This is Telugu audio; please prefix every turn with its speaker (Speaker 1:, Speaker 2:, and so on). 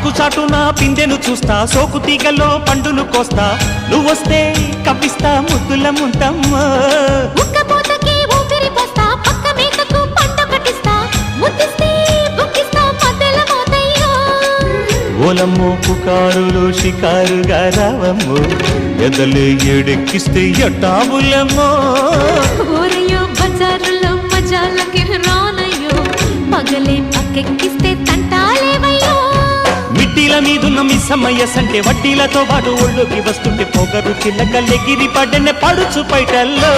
Speaker 1: ఆకు చాటున పిందెను చూస్తా, సోకు తీగల్లో పండును కోస్తా, నువ్వొస్తే కప్పిస్తా ముద్దుల ముంతమ్మ.
Speaker 2: ఉక్కపోతకి ఊపిరి పోస్తా, పక్క మేకకు పంట కట్టిస్తా, ముద్దిస్తే బుక్కిస్తా మధ్యల మోతయ్యో.
Speaker 1: ఓలమ్మో పుకారులు షికారుగా రావమ్మో, ఎదలే ఏడెక్కిస్తే ఎట్టాబులమ్మో.
Speaker 2: ఊరయ్యో బజారులో మజాలకి రానయ్యో, పగలే పక్కెక్కిస్తే తంటాలేవయ్యో.
Speaker 1: మిట్టిల మీదున్న మిస్సమ్మయ్య సంటే వడ్డీలతో పాటు ఒళ్ళోకి వస్తుంటే పొగరు చిల్లకల్లెగిరి పడ్డనే పడుచు పైటల్లో.